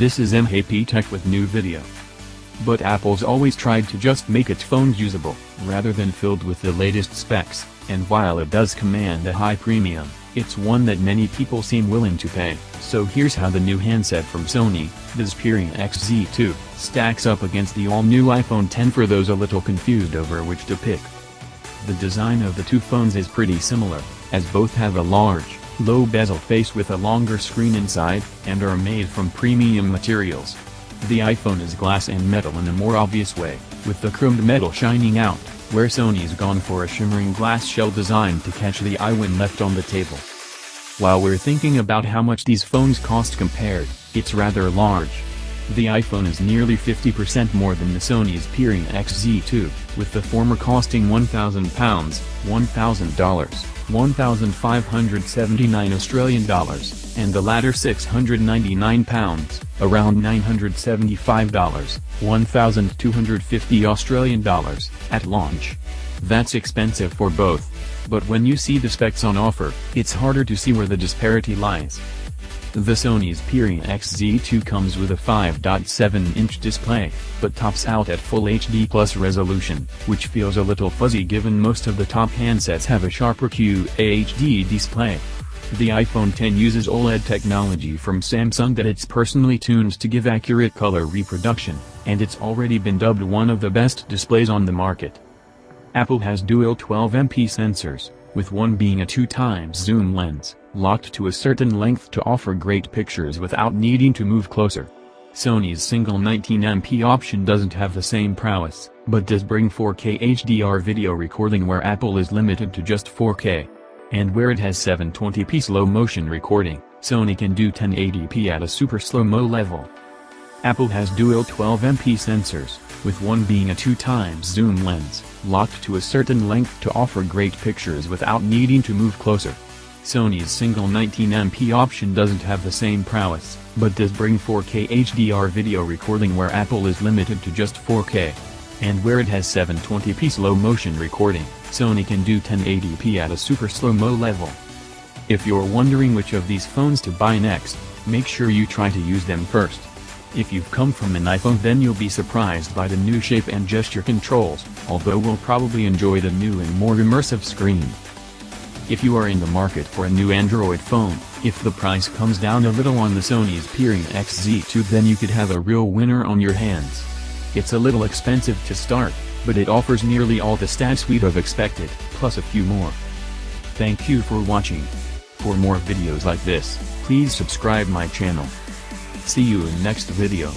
This is Emhape Tech with new video. But Apple's always tried to just make its phones usable, rather than filled with the latest specs, and while it does command a high premium, it's one that many people seem willing to pay. So here's how the new handset from Sony, the Xperia XZ2, stacks up against the all-new iPhone X for those a little confused over which to pick. The design of the two phones is pretty similar, as both have a large, low-bezel face with a longer screen inside, and are made from premium materials. The iPhone is glass and metal in a more obvious way, with the chromed metal shining out, where Sony's gone for a shimmering glass shell design to catch the eye when left on the table. While we're thinking about how much these phones cost compared, it's rather large. The iPhone is nearly 50% more than the Sony Xperia XZ2, with the former costing £1,000, $1,000, 1,579 Australian dollars, and the latter £699, around $975, 1,250 Australian dollars, at launch. That's expensive for both, but when you see the specs on offer, it's harder to see where the disparity lies. The Sony Xperia XZ2 comes with a 5.7-inch display, but tops out at Full HD Plus resolution, which feels a little fuzzy given most of the top handsets have a sharper QHD display. The iPhone X uses OLED technology from Samsung that it's personally tuned to give accurate color reproduction, and it's already been dubbed one of the best displays on the market. Apple has dual 12MP sensors, with one being a 2x zoom lens, locked to a certain length to offer great pictures without needing to move closer. Sony's single 19MP option doesn't have the same prowess, but does bring 4K HDR video recording where Apple is limited to just 4K. And where it has 720p slow motion recording, Sony can do 1080p at a super slow-mo level. Apple has dual 12MP sensors, with one being a 2x zoom lens, locked to a certain length to offer great pictures without needing to move closer. Sony's single 19MP option doesn't have the same prowess, but does bring 4K HDR video recording where Apple is limited to just 4K. And where it has 720p slow motion recording, Sony can do 1080p at a super slow-mo level. If you're wondering which of these phones to buy next, make sure you try to use them first. If you've come from an iPhone, then you'll be surprised by the new shape and gesture controls, although we'll probably enjoy the new and more immersive screen. If you are in the market for a new Android phone, if the price comes down a little on the Sony Xperia XZ2, then you could have a real winner on your hands. It's a little expensive to start, but it offers nearly all the stats we'd have expected, plus a few more. Thank you for watching. For more videos like this, please subscribe my channel. See you in next video.